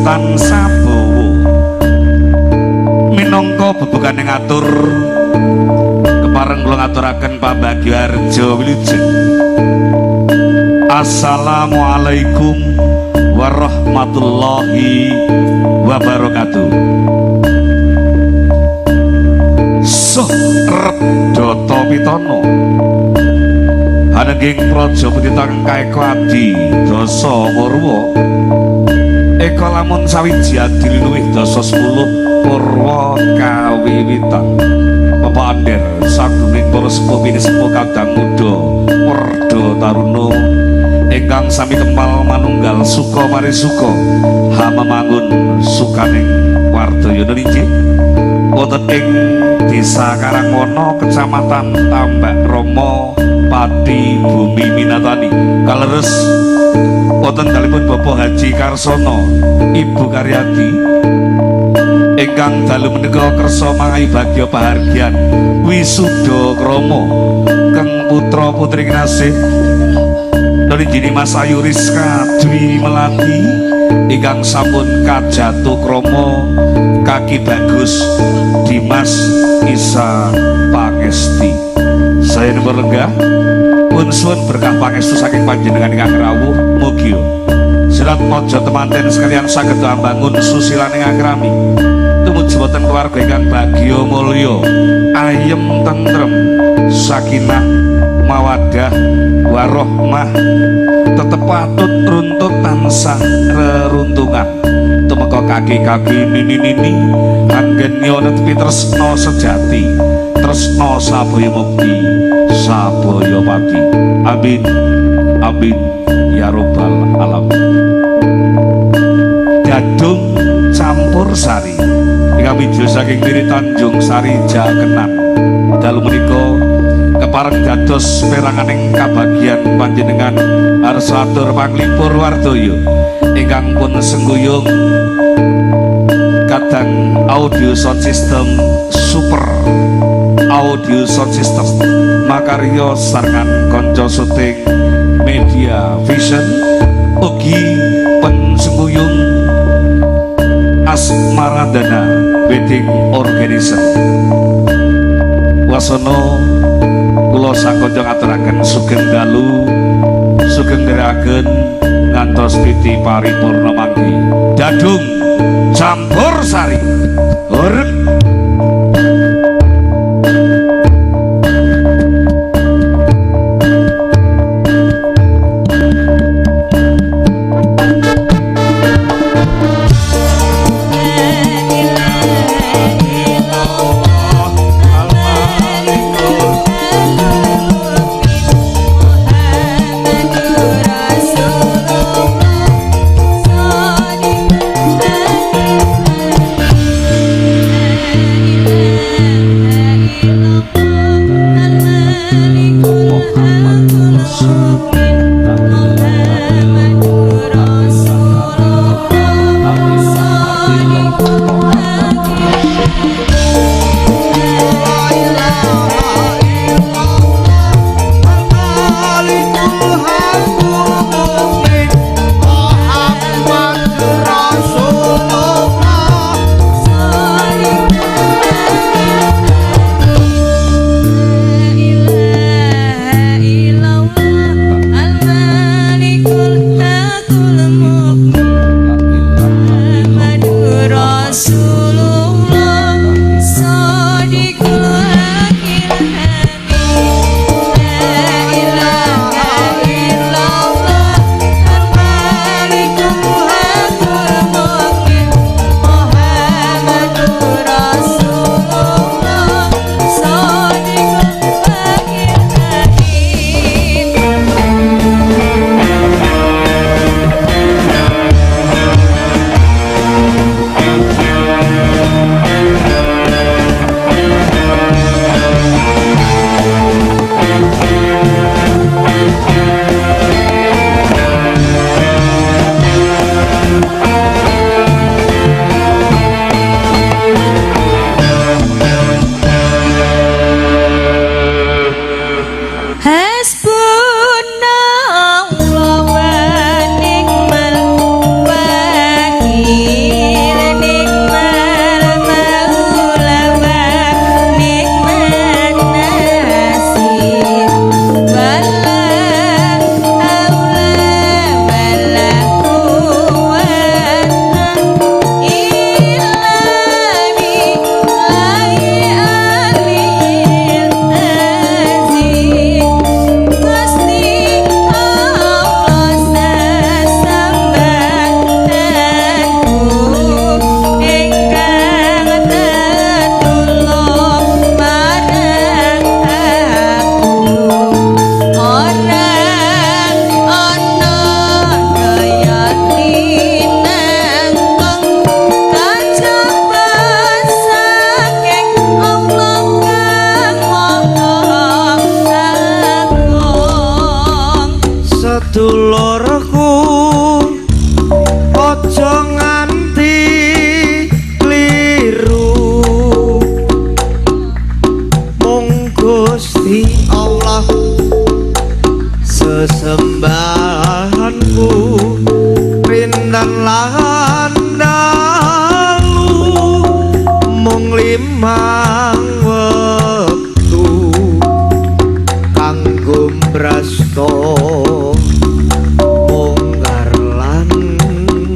tansah bawa minangka bebukan yang ngatur kepareng kula ngaturaken pambagyo arja wilujeng. Assalamualaikum warahmatullahi wabarakatuh. Redata Pitana Hanengging Prajapati Tangkaeka Adi Dasa Purwa eka lamun sawiji adi luwih dasa 10 purwa kawiwitan pepander sagunging para sepuh sepuh kadang muda werda taruna ingkang sami kempal manunggal suka mari suka hamamangun sukaning wardaya nggih wonten ing Desa Karangwana, Kecamatan Tambak Rama, Pati, Bumi Minatani. Kaleres wonten kalipun Bapak Haji Karsono, Ibu Karyadi ingkang dalu menika kersa mangahi bagya pahargyan wisuda krama keng putra putri kinasih Nuri Mas Ayu Rizka Dwi Melati ingkang sampun kajatuh krama Kaki Bagus Dimas Isa Pangesti. Saya nomor lenggah pun suwun berkah pangestu saking panjenengan ingkang rawuh mugi sirat mojo temanten sekalian saged ambangun susilaning akrami tumuju boten keluarga ingkang bagya mulya ayem tentrem sakinah mawaddah warohmah tetep patut runtut tansah reruntungan tumeka kaki-kaki nini-nini anggennya netepi tresna sejati tresna sabaya mukti sabaya pati amin amin ya rabbal alamin. Dadung campur sari ingkang widya saking Miri Tanjung Sari Jakenan dalu menika kepareng dados peranganing kabagyan panjenengan Arsatur Panglipur Wardaya ingkang pun sengguyung kadang audio sound system super audio sound system makarya sarengan konco syuting media vision ugi pensengguyung Asmaradana Wedding Organizer wasana kula sakonco ngaturaken sugeng dalu sugeng ndherekaken ngantos titi paripurna manggi. Dadung campur sari urip sedulurku aja nganti kliru mung Gusti Allah sesembahanku rindan lan dalu mung limang wektu kanggo mbrasta mungkar lan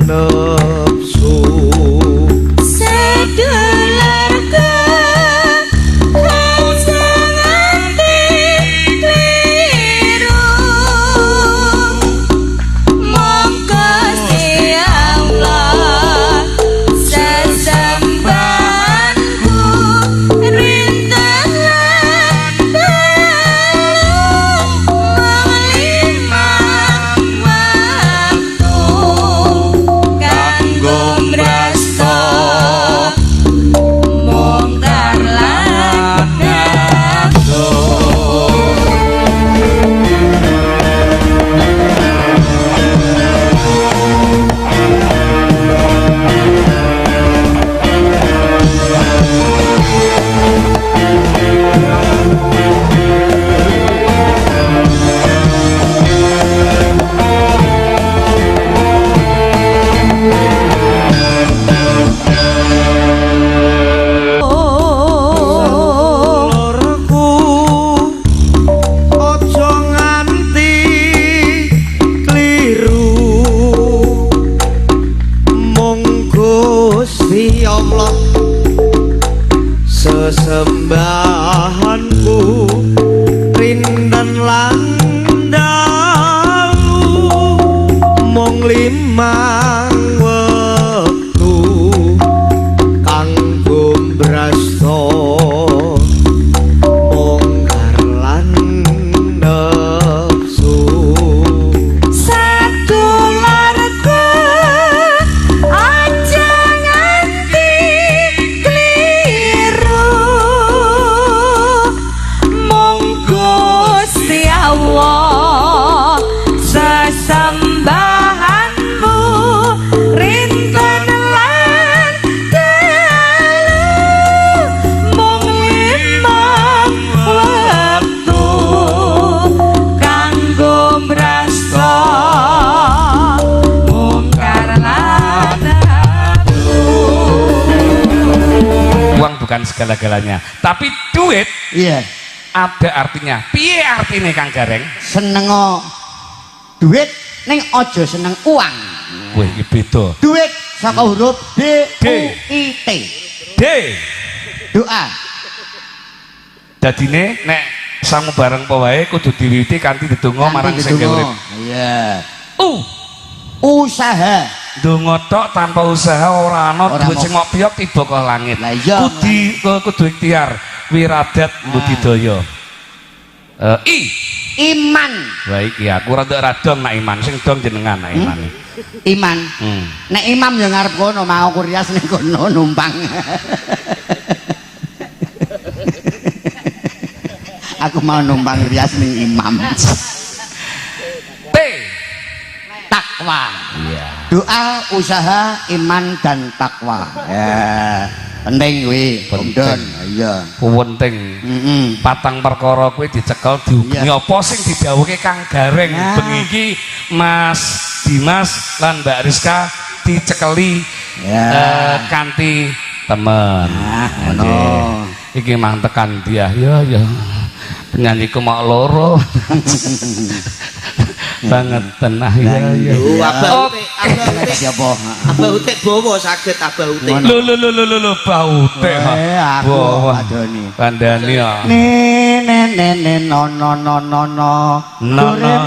nepsu sedulurku aja nganti kliru mung Gusti Allah sesembahanku rindan lan dalu mung limang waktu kanggo mrasta mungkar lan nepsu. sedulurku aja nganti kliru mung Gusti Allah sesembahanku rindan lan dalu mung limang wektu kanggo mbrasta mungkar lan nepsu Sedulurku aja nganti kliru mung Gusti Allah sesembahanmu rindan lan dalu mung limang wektu kanggo mrasta mungkar lan nepsu. Uang bukan segala-galanya, tapi duit Iya, ada artinya. Piye artine Kang Gareng? senengo duit ning aja seneng uang. Wih, iki beda. Duit saka huruf D U I T. D. Doa. Dadine nek sangu bareng apa wae kudu diwiwiti kanthi ndedonga marang sing urip. Iya. U. Usaha. Ndonga tok tanpa usaha ora ana Ora duit mau. sing ngopiok tiba ke langit. Lah iya. Kudu ikhtiar, wiradat budidaya. I. Iman. Baik ya, aku rada radong nak iman, sing dong jenengan nak iman. Iman. Nek imam ya ngarep kono mau aku rias ning kono numpang. Aku mau numpang rias ning imam. T. Takwa. Iya. Doa, usaha, iman dan takwa. Ya, penting kuwi, Om Don. Iya. Penting. Patang perkara kuwi dicekel dihukumi apa sing didhawuhke Kang Gareng. Nah. Bengi iki Mas Dimas lan Mbak Rizka dicekeli kanthi temen. Nah, ngono. Iki mang tekan dia ya penyanyiku mau loro. Banget tenah ya. Abah utik Siapa? abah utik bawa saged abah utik Lho bau teh. Aku adoni. Kandhani ya. Ne no re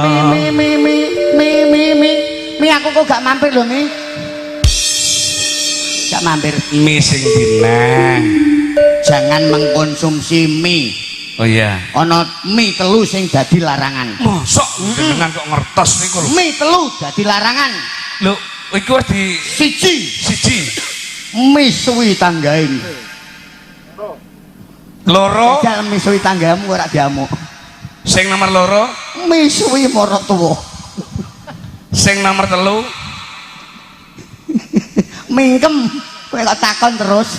mi aku kok gak mampir lho mi. Gak mampir. Mi sing dineh. Jangan mengkonsumsi mie. Oh iya. Ana mie telu sing dadi larangan. Mosok jenengan kok ngertos niku lho. Mie telu dadi larangan. Lho, iki wis di siji. Mie suwi tanggae. Loro. Jajal mie suwi tanggamu ora diamuk. Sing nomor loro. Mie suwi marang tuwa. Sing nomor 3 mingkem kowe kok takon terus.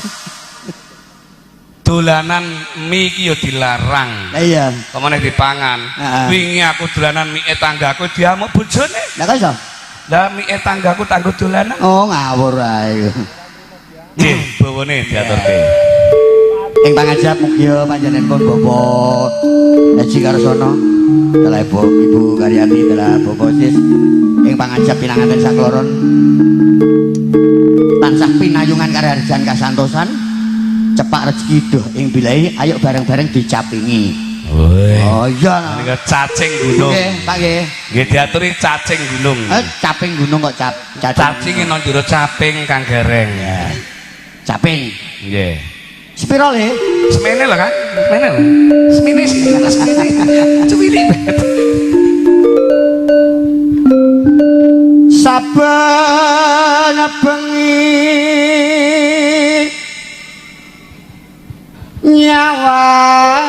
dolanan mie iki yo dilarang. Lah iya. Kemana dipangan. Wingi aku dolanan mie tanggaku diamuk bojone. Lah kok iso? Lah mie tanggaku tanggo dolanan. Oh, ngawur ae. Nggih, bawane diaturke. Ing pangajap mugi panjenengan Bapak Haji Karsono, telah Ibu Karyati, telah Bapak Sis ing pangajap pinanganten sakloron tansah pinayungan karharjan kasantosan, cepak rezeki doh ing bilahi, ayo bareng-bareng dicapingi. Oh iya. Nika cacing gunung. Nggih, Pak nggih. Nggih diaturi cacing gunung. Caping gunung kok Cacing nang jero caping kang gareng. Ya. Caping. Nggih. Spiro le? Semene lho kan? Semene lho. Semene sih. Cuwili. Saben bengi nyawan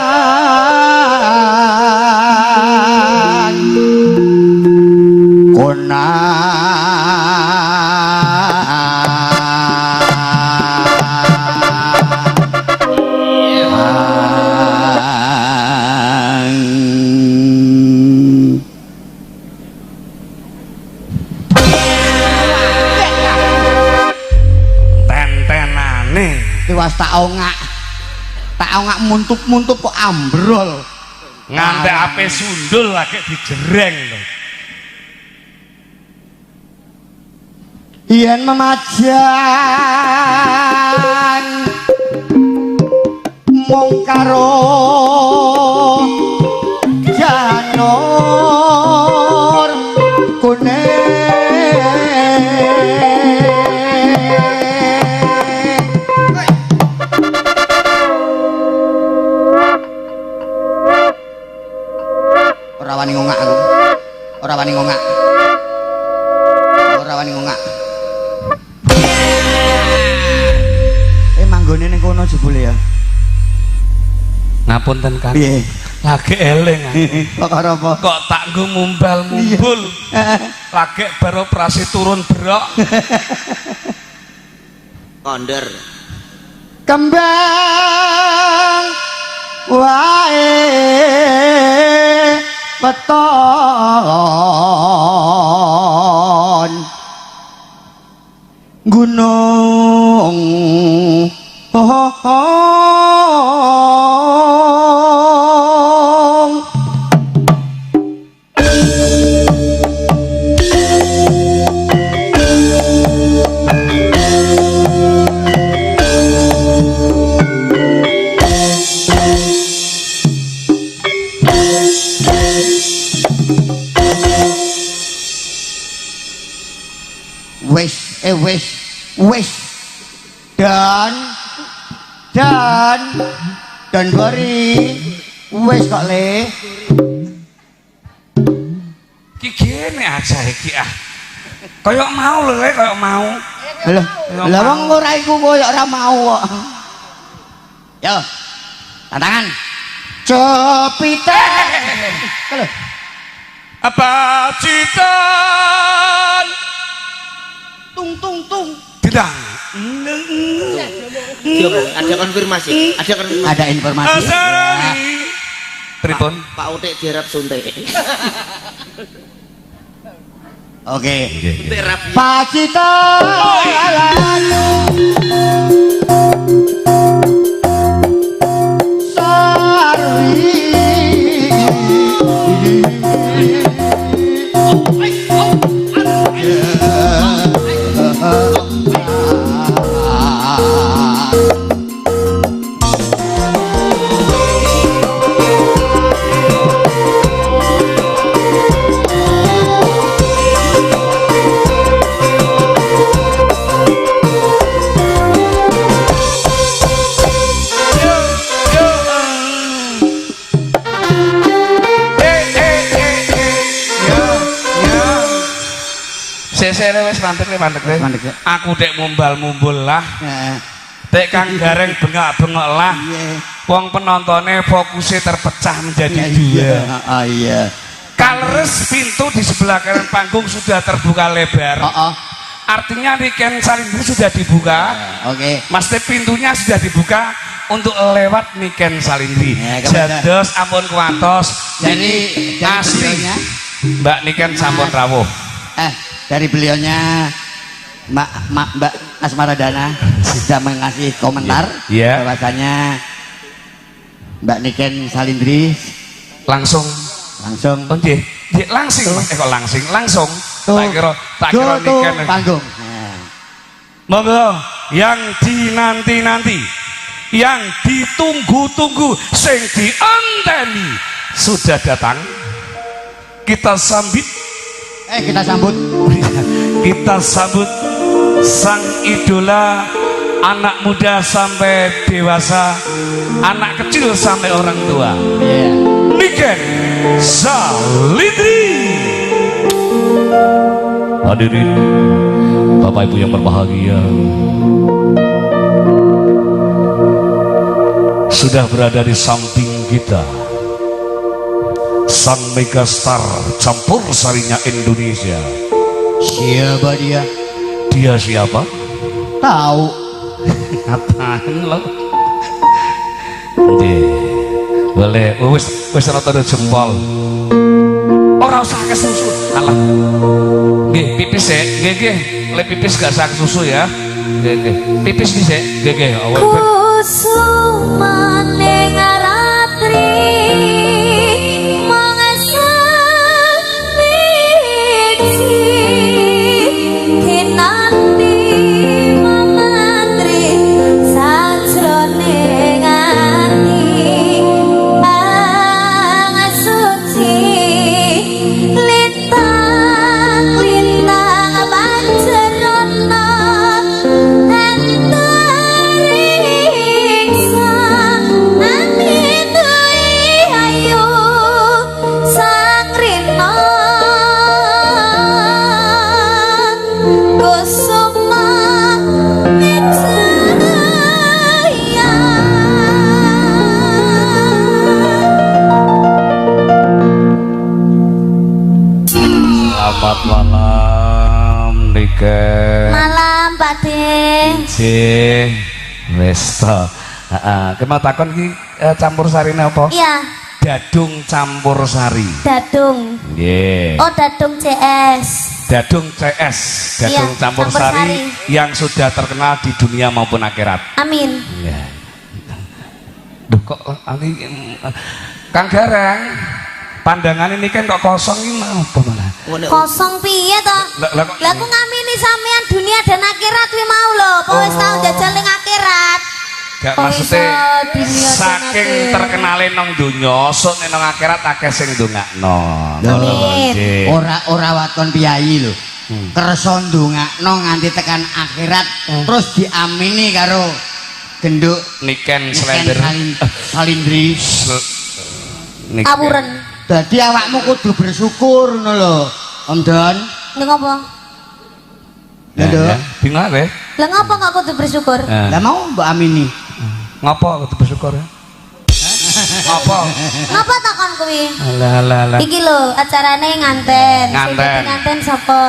tiwas tak ongak muntup-muntup kok ambrol ngantek ape sundul lagi dijereng lho. yen memajang mung karo janur kuning ora wani ngongak aku. Ora wani ngongak. Ora wani ngongak. Manggone ning kono jebule ya. Ngapunten kan. Piye? Lagi eling aku. Kok karo apa? Kok tak nggo mumbal-mumbul. Lagi baru operasi turun berok. Konder. Kembang wae weton gunung wis dan bari wis kok le Ki gene aja iki ah. Kayak mau lho le, kayak mau. Lah wong ora iku koyo ora mau kok. Yo. Tantangan. Cepitan. Lho. Apa citan? Tung tung tung. Bidang. Ada konfirmasi. Ada informasi. Pripun? Pak Utik diharap suntik. Oke. Suntik rapi. Pacitan. Sarwi. Sesere wis mantek le. Aku dek mumbal-mumbul lah. Dek kang gareng bengak-bengok lah. Wong penontonnya fokusnya terpecah menjadi dua. Iya. Kaleres pintu di sebelah kanan panggung sudah terbuka lebar. Oh. Artinya Niken Salindri sudah dibuka. Oke. Maksudnya pintunya sudah dibuka untuk lewat Niken Salindri. Ya, kepada- Jados ampun kuantos. Dari asli beliaunya, Mbak Niken sampun rawuh. dari beliaunya Mbak Asmaradana sudah mengasih komentar Iya. bahwasanya Mbak Niken Salindri Langsung. langsung Oh nggih. Nggih langsing. Kok langsing? Langsung. tuh Tak kira tuh Niken. panggung. Monggo yang dinanti-nanti, yang ditunggu-tunggu, sing dianteni sudah datang. Kita sambut, Kita sambut kita sambut sang idola, anak muda sampai dewasa, anak kecil sampai orang tua. Iya. Niken Salindri. Hadirin Bapak Ibu yang berbahagia, sudah berada di samping kita sang megastar campur sarinya Indonesia. Siapa dia? Dia siapa? Tahu. Apaan lo? Boleh, wis rata jempol. Ora usah kesusu. Alah. Nggih, pipis ya. Nggih. Le pipis gak usah kesusu ya. Nggih. Pipis dhisik. Nggih. Kusumane ngaratri Selamat malam Niken. malam Pak De. Wis to. Heeh, kemau takon iki campur sarine apa? Iya, Dadung campur sari. dadung. Nggih. Oh, dadung CS. Dadung CS, dadung Iya, campur campur sari sari. yang sudah terkenal di dunia maupun akhirat. Amin. Iya. Duh kok Kang Garang, pandangan ini kan kok kosong ini apa malah? Kosong piye to? Lah kok Lah aku ngamini sampean dunia dan akhirat kuwi mau lho. Apa wis tau jajal ning akhirat? gak Kok maksudnya iso dunia dan saking akhirat? terkenale nang donya, sok nang akhirat akeh sing ndongakno. Amin. Nggih. Ora waton piyayi lho. Kersa ndongakno nganti tekan akhirat terus diamini karo genduk Niken Niken Salindri. Salindri. Niken. Kawuren. Dadi awakmu kudu bersyukur ngono lho, Om Don. Ning apa? Ya, Lho. ya. Bingung apa? Lah ngapa kok kudu bersyukur? Lah mau mbok amini. Ngapa kudu bersyukur ya? Ngapa? Ngapa takon kuwi? Alah. Iki lho acarane nganten. Nganten. Sing dadi nganten sapa?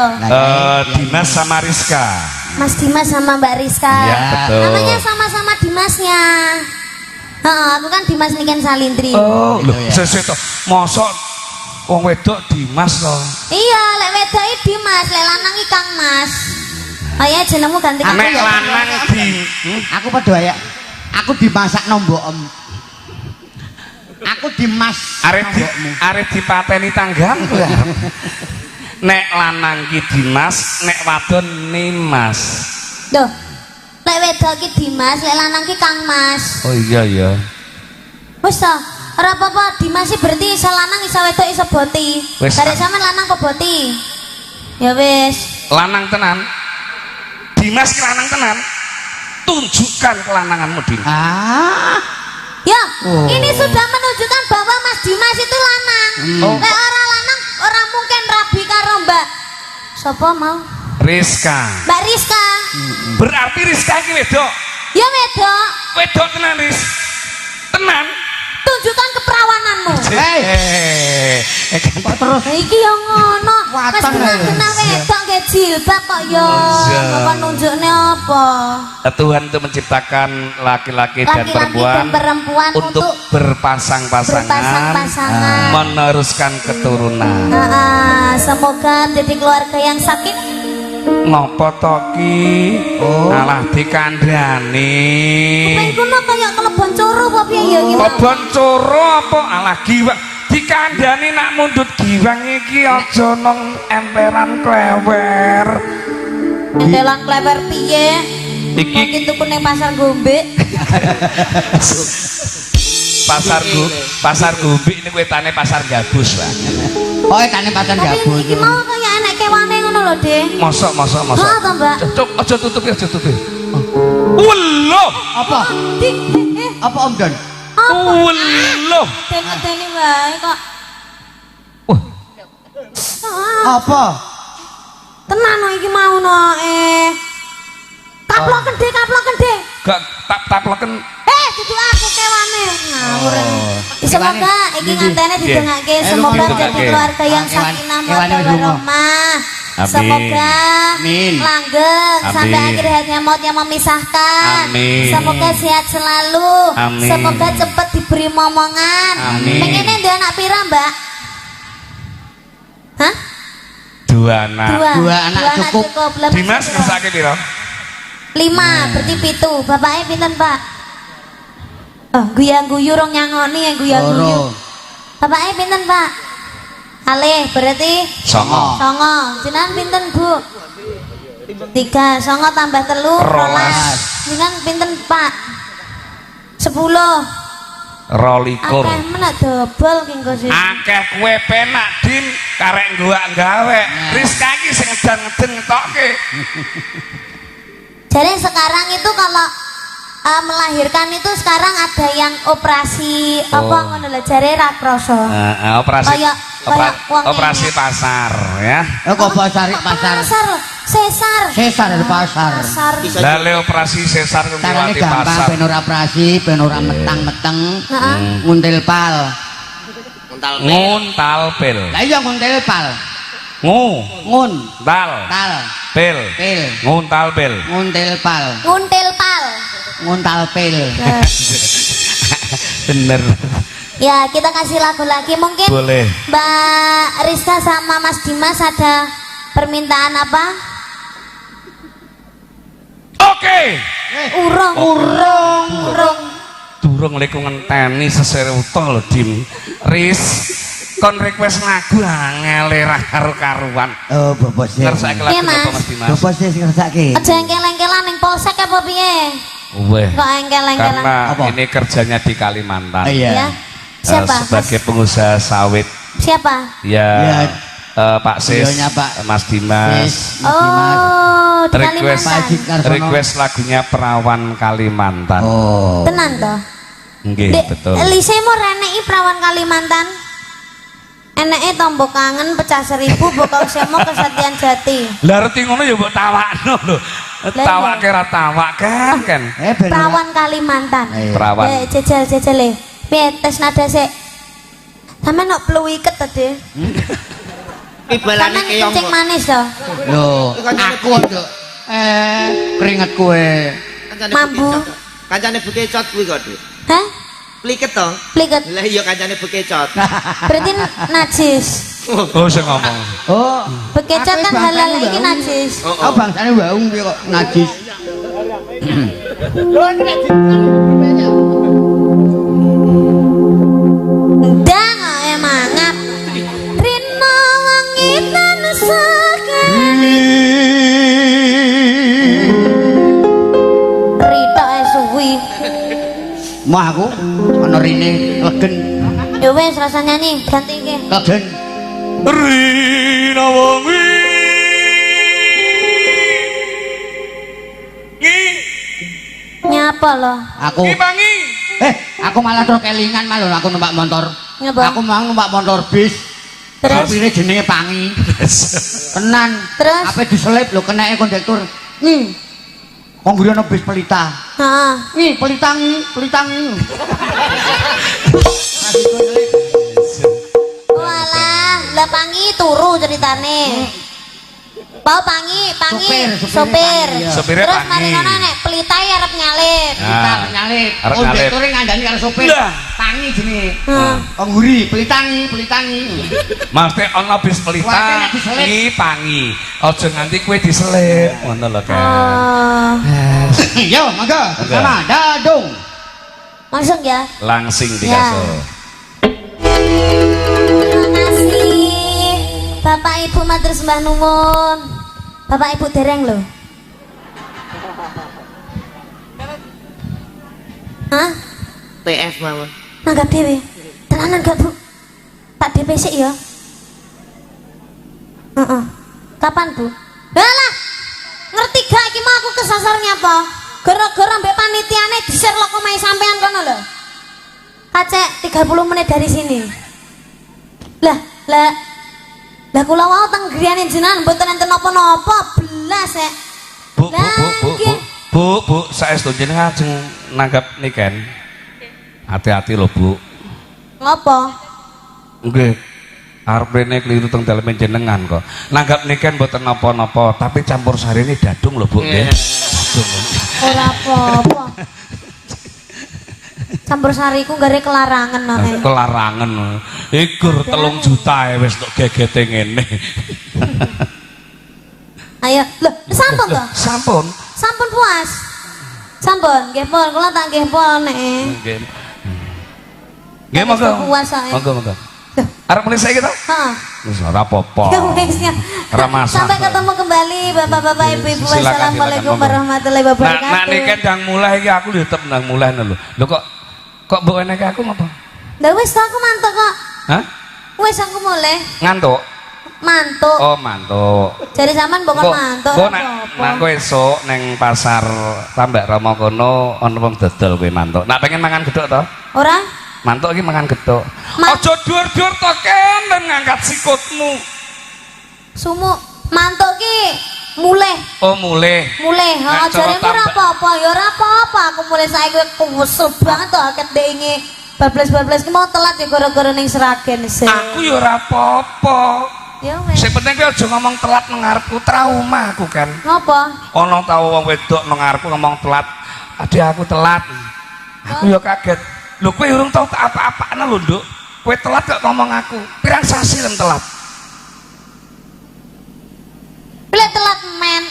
Dimas sama Rizka. Mas Dimas sama Mbak Rizka. Iya, betul. Namanya sama-sama Dimasnya. Heeh, aku kan Dimas Niken Salindri. Oh, lho, Gitu ya. sesuatu. Mosok wong wedok Dimas to. Iya, lek wedoke Dimas, lek lanang iki Kang Mas. Ayo jenengmu ganti Kang. Nek lanang di Aku padha ya. Aku dimasak nombok Om. Aku dimas arep dipateni tanggamu. Nek lanang ki Dimas, nek wadon Nimas. Loh. Lek wedok iki Dimas, lek lanang ki Kang Mas. Oh iya ya. Wis to, ora apa-apa, Dimas iki berarti iso lanang, iso wedok, iso boti. Wis, Karek sampean lanang kok boti? Ya wis. Lanang tenan. Dimas ki lanang tenan. Tunjukkan kelananganmu, Dimas. Ya, ini sudah menunjukkan bahwa Mas Dimas itu lanang. Lek ora lanang, ora mungkin rabi karo Mbak. Sopo mau? Rizka. Mbak Rizka. Berarti Rizka ki wedok. Ya wedok. Wedok tenan, Riz. Tenan. tunjukkan keperawananmu. Kok terus Iki yang ngono. Wes Watang ae. kena wedok ke jilbab kok yo. Iya. Apa nunjukne apa? Tuhan itu menciptakan laki-laki dan Laki-laki dan perempuan untuk berpasang-pasangan, berpasang-pasangan. meneruskan keturunan. Semoga jadi keluarga yang sakit. Ngopo toki? Alah dikandani. Kayak ngono kayak kelebon coro apa piye ya iki? Kebon coro apa? Alah giwang dikandani nak mundut giwang iki aja nang emperan klewer. Entelan klewer piye? Iki Mungkin tuku ning pasar Gombe. pasar Gumbi ini wetane pasar gabus, Pak. oh etane pacan Tapi gabus. iki mau kayak enek kewane ngono lho, Dek. Mosok. Heeh to, Mbak. Cuk, aja tutupi. Wuloh. Apa? Apa Om Don? Wuloh. Dene wae kok. Wah, Apa? Tenan no iki mau no Kaplok gede. gak tapleken. Dudu aku kewane. Ngawur. Semoga iki Kewane. ngantene didongake Iya. semoga Didongake. jadi keluarga yang Kewane. sakinah Kewane mawaddah wis lunga. warahmah. Amin. Semoga Amin. langgeng sampai Amin. akhir hayatnya maut yang memisahkan. Amin. Semoga sehat selalu. Amin. Semoga cepat diberi momongan. Amin. Pengennya dia anak pira, Mbak? Hah? Dua anak. Dua anak cukup. Lah, Dimas pira? ngesake piro? 5, berarti 7. Bapaknya pinten, Pak? Oh, guyang-guyu rong nyangoni ya guyang-guyu. Loro. Bapaknya pinten, Pak? Alih, berarti Songo. Songo. Jenengan pinten, Bu? 3. Songo tambah 3 Rolas. Jenengan pinten, Pak? 10. Rolikur. Akeh menak dobel ki engko sih. Akeh kue penak din karek gua gawe. Rizka iki sing edan-eden ngetokke. Jadi sekarang itu kalau melahirkan itu sekarang ada yang operasi apa ngono lho jare raproso. Operasi Kayak wong operasi ngene. pasar ya. Kok pasar pasar. Sesar. Sesar di pasar. Pasar. Lale operasi sesar Carane kuwati gampang pasar. ben ora operasi, ben ora metang-meteng. Heeh. Nguntil pal. Nguntal pil. Lah iya nguntil pal. Nguntal Tal. pil. Pil. Nguntal pil. Nguntil pal. Nguntil pal. Nguntal pil. Bener. Ya, kita kasih lagu lagi mungkin. Boleh. Mbak Rizka sama Mas Dimas ada permintaan apa? Oke. Urung. Durung lek ngenteni seseruta lho Dim. Riz kon request lagu angel ra karo-karuan. Oh, bobos sih. Ngersake lagu Iya, Mas. apa Mas Dimas? Bobos sih sing ngersake. Aja engkel-engkelan ning polsek apa piye? Weh. Kok engkel-engkelan? Karena Apa? ini kerjanya di Kalimantan. Iya. Ya. Siapa? Sebagai pengusaha sawit. Siapa? Ya. Ya. Pak Sis, Beliaunya Pak Mas Dimas. Mas Dimas. Oh, di Request Kalimantan. request lagunya Perawan Kalimantan. Oh. Tenan toh? Nggih, Dek, betul. Lise mau reneki Perawan Kalimantan. Eneke tombok kangen pecah 1000 bokal semo kesatian jati. Lah reti ngono ya mbok tawakno lho. Lah, Tawake ra tawak kan. Ben Perawan Kalimantan. Iya. Perawan. Jejel e. Piye tes nada sik? Sampe nok pluwiket to, Dek. Ibalane Sampe keong. kencing manis to. Lho, aku nduk. Keringet kowe. Mambu. Kancane bekecot kuwi kok, Dik. Hah? Pliket to. Pliket. Lah iya kancane bekecot. Berarti najis. Oh, sing ngomong. Oh. Bekecot kan halal iki najis. Oh, bangsane waung piye kok najis. Ndang mangap. Rino wangitan sekali. Rita suwi. Mah aku ana rine legen. Ya wes rasanya nih ganti iki. Legen. Rina wengi. Nyapa lo? Aku Ngibangi. aku malah terus kelingan malah aku numpak motor. Nyapa? Aku mau numpak motor bis. Terus? Sopire jenenge Pangi. Tenan. Terus? Apa diselip lho keneke kondektur. Kok ngguyono bis pelita. Heeh. Nih pelitang. Walah, lah Pangi turu ceritane. Pau Pangi, sopir. Sopirnya Terus Pangi. mari ngono nek pelitae arep nyalip. Kita nyalip. Arep Oh, nyalip. betul ngandani karo sopir. Lah. Tangi jenenge. Heeh. Pengguri, pelitangi. Mesti ana bis pelita Kuwate nek diselip. iki Pangi. Aja nganti kowe diselip. Ngono lho, Kan. Oh, Yo, mangga. Sama dadung. langsung ya. Langsing Ya. dikaso. Terima kasih Bapak Ibu matur sembah nuwun. Bapak Ibu dereng lho. Hah? TF mawon. Nanggap dhewe. Tenanan gak, Bu? Tak DP sik ya. Heeh. Kapan, Bu? Halah. Ngerti gak iki mau aku kesasarnya apa? Gara-gara mbek panitiane diserlok omahe sampean kono lho. Kacek 30 menit dari sini. Lah kula wau teng griyane jenengan mboten enten napa-napa blas sek. Bu, saestu jenengan ajeng nanggap niken. Hati-hati lho, Bu. Ngopo? Nggih. Arep rene kliru teng dalem jenengan kok. Nanggap niken mboten napa-napa, tapi campur sarine dadung lho, Bu, nggih. Ora apa-apa. Campur sariku gare kelarangan ae. Kelarangan. Ikur 3 juta wis tok gegete ngene. Ayo, lho, sampun to? Sampun. Sampun puas. Sampun, nggih pun, kula tak nggih pun nek. Nggih. Nggih monggo. Puas ae. Monggo. Arep mulai saiki to? Heeh. Wis ora apa-apa. Ya wis ya. Ora masalah. Sampai ketemu kembali Bapak-bapak, Ibu-ibu. Silakan, Wassalamualaikum silakan, warahmatullahi Nak wabarakatuh. niken ndang mulai iki aku tetep ndang mulai lho. Lho kok mbok enek aku ngopo? Lah wis to, aku mantuk kok. Hah? Wis aku mulai Ngantuk? mantuk. Oh, mantuk. Jadi sampean bukan mantuk. Kok ora nek apa-apa. kowe esuk ning pasar Tambak Rama kono ana wong dodol kowe mantuk. Nak pengen mangan gedhok to? Ora? Mantuk iki mangan gedhok. Ma- Aja dhuwur-dhuwur to kenen ngangkat sikutmu. Sumuk mantuk ki mulai. Oh, mulih. Mulai, Nek cara jaremu ora tambah- apa-apa, ya ora apa-apa. Aku mulai saiki kuwesel banget to aket dengi. Bablas-bablas ki mau telat ya gara-gara ning Seragen sih. Aku ya ora apa-apa. Ya wis. Sing penting kowe aja ngomong telat nang ngarepku, trauma aku kan. Ngopo? Ana tau wong wedok nang ngarepku ngomong telat. Adik aku telat. Aku ya kaget. Lho kowe urung tau tak apa-apane lho, Nduk. Kowe telat kok ngomong aku. Pirang sasi lem telat? Lek telat men.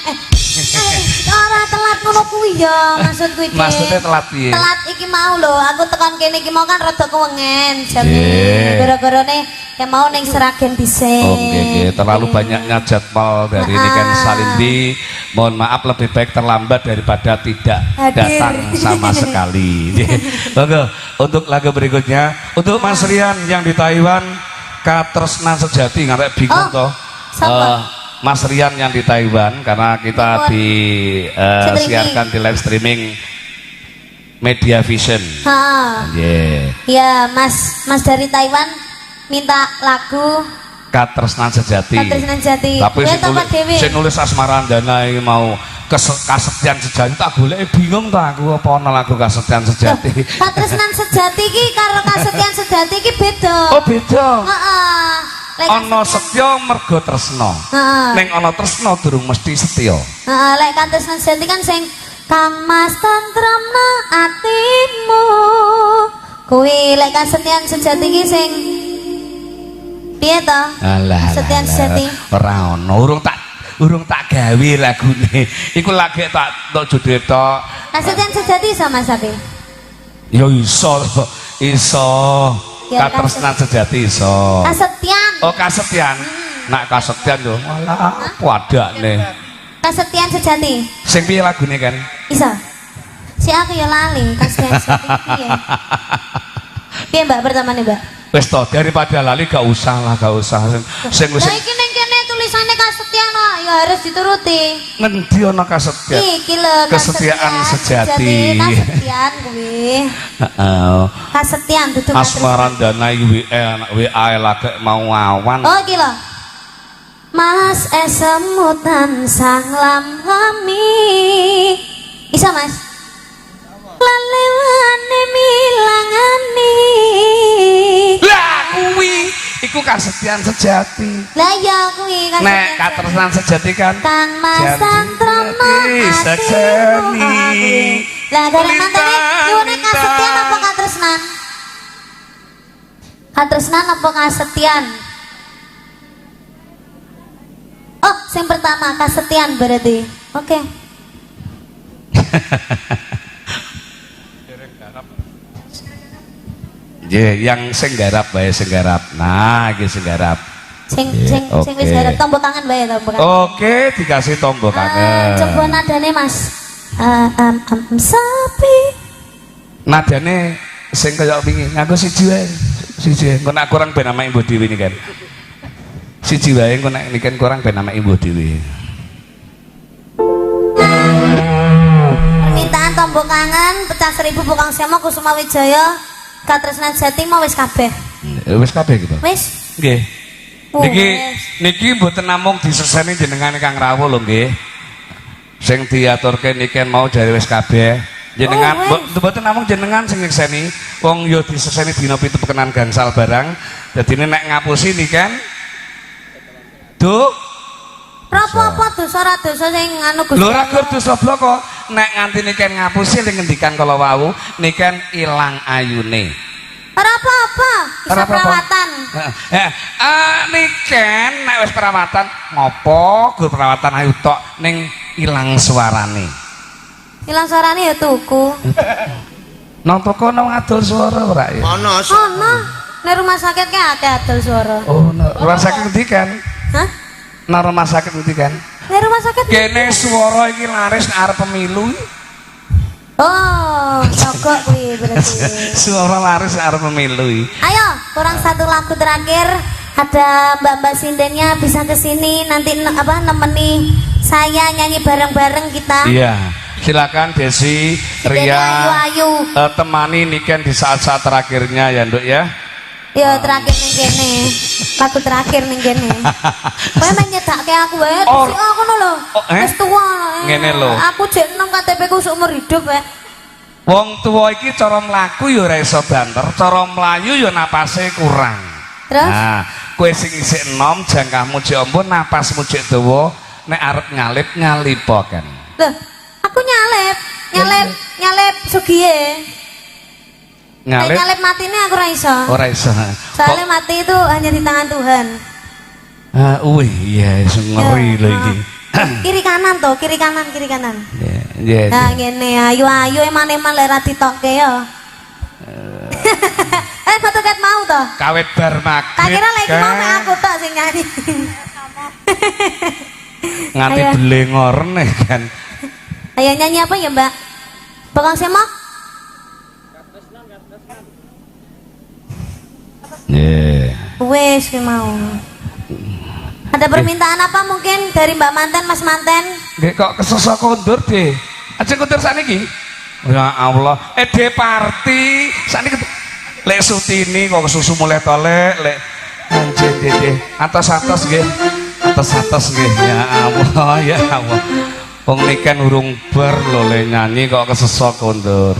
Ora telat ngono kuwi ya maksudku iki. Maksudnya telat piye? Telat iki mau lho, aku tekan kene iki mau kan rada kewengen jane. Nggih. Gara-garane ya mau ning Seragen dhisik. Oh, nggih, terlalu banyaknya jadwal dari ini kan Salindi. Mohon maaf lebih baik terlambat daripada tidak Hadir. datang sama sekali. Monggo untuk lagu berikutnya untuk Mas Rian yang di Taiwan, Katresnan Sejati ngarep bingung Oh, toh. siapa? Mas Rian yang di Taiwan karena kita di Streaming. siarkan di live streaming Media Vision. Ha. Yeah. Ya, Mas dari Taiwan minta lagu Katresnan Sejati. Katresnan Sejati. Tapi Ya, tempat dewe. sing nulis Asmarandana iki mau Kasetyan Sejati tak golek bingung to aku apa ana lagu Kasetyan Sejati. Katresnan Sejati ki karo Kasetyan Sejati ki beda. Oh, beda. Heeh. Lek Ana Kasetyan- setya mergo tresna. Heeh. Ning ana tresna durung mesti setya. Heeh, lek Katresnan Sejati kan sing Kamas tantramna atimu. Kuwi lek Kasetyan Sejati ki sing piye to? Alah. Kasetyan Sejati. Ora ana, urung tak gawe lagune. Iku lagi tak judul tok. Kasetyan Sejati sama Sapi. Ya iso. Ya, Katresnan Sejati iso. Kasetyan. Oh, Kasetyan. Nak Kasetyan yo. Walah, padakne. Kasetyan Sejati. Sing piye lagune kan? Iso. Si aku ya lali Kasetyan Sejati piye? Piye Mbak pertamane, Mbak? Wis to, daripada lali gak usah lah, gak usah. Sing Lah iki ning kene tulisannya Kasetyan kok, ya harus dituruti. ngendi ana Kasetyan? Iki lho Kesetiaan sejati. Kasetyan kuwi. Heeh. Kasetyan dudu Kasetyan. Asmarandana WA lagi mau awan. Oh iki lho. Mas esemutan sang lamlami. Bisa Mas? lelewane milangani. Lah kuwi iku kasetian sejati. Lah ya kuwi kan Nek katresnan sejati kan Kang Mas Santrono sekseni. Lah gara mantene nyuwune kasetian apa katresnan? Katresnan apa kasetian? Oh, yang pertama kasetian berarti. Oke. Yang sing garap bae sing garap. Nah, iki sing garap. Sing Oke. wis garap tombok kangen bae tombok kangen. Oke, dikasih tombol kangen. Coba nadane Mas. Sapi. Nadane sing kaya wingi nganggo siji wae. Siji. Engko nek kurang ben amake mbok dhewe iki kan. Siji wae engko nek iki kan kurang ben amake mbok dhewe. Permintaan tombok kangen pecah 1000 Bukang Sema Kusuma Wijaya katresnan jati mau wis kabeh. Wis kabeh iki, Pak. Wis. Nggih. Niki Wis. niki mboten namung diseseni jenengan Kang Rawuh lho nggih. Sing diaturke niki mau dari wis kabeh. Jenengan mboten namung jenengan sing nyekseni, wong ya diseseni dina 7 pekenan gangsal barang. Dadine nek ngapusi niki kan Apa dosa ora dosa sing anu Gusti. lho ra gur dosa bloko. Nek nganti niki ngapusi ning ngendikan kala wau niki kan ilang ayune. Ora apa-apa, bisa Ora apa-apa. perawatan. Niken nek wis perawatan ngopo gur perawatan ayu tok ning ilang suarane. Ilang suarane ya tuku. Nang toko nang adol suara ora ya? Ono Ono, nek rumah sakit kayak akeh adol suara. Oh, rumah sakit ngendi kan? Hah? Nang rumah sakit ngendi kan? Nek rumah sakit. Kene suara iki laris nek arep pemilu. Oh, cocok kuwi berarti. Suara laris nek arep pemilu. Ayo, kurang satu lagu terakhir. Ada Mbak-mbak sindennya bisa kesini nanti nemeni saya nyanyi bareng-bareng kita. Iya. Silakan Desi, Ria, Ayu-ayu. temani Niken di saat-saat terakhirnya ya, Nduk ya. Ya terakhir ning kene. Lagu terakhir ning kene. Kowe men nyedakke aku wae Oh. terus aku ngono lho. Wis tuwa. Ngene lho. Aku jek 6 KTP ku seumur hidup wae. Wong tua iki cara mlaku ya ora iso banter, cara mlayu ya napase kurang. Terus Nah, kowe sing isih enom jangkahmu jek ampun napasmu jek dawa nek arep nyalip nyalipoken. Loh, aku nyalip sugiye. Nyalip Nyalip matine aku ora iso. ora iso. Soalnya mati itu hanya di tangan Tuhan. Wih, iya sing ngeri lho iki. Kiri kanan toh, kiri kanan. Iya. Nah, ngene ayu-ayu eman-eman lek ra ditokke ya. Foto ket mau toh. Kawet bar maghrib. Tak kira lagi mau mek kan. aku tok sing nyanyi. Nganti Ayo. belengor nih kan. Ayo nyanyi apa ya, Mbak? Bokong Semok? Iya. Wes kuwi mau. Ada permintaan apa mungkin dari Mbak Manten, Mas Manten? Nggih kok kesesok kondur deh. Aja kondur sakniki. Ya Allah, de party sakniki lek Sutini kok susu mulai tolek lek anjir deh. Atas-atas nggih. Atas-atas nggih. Ya Allah, ya Allah. Wong niken urung bar lho le nyanyi kok kesesok kondur.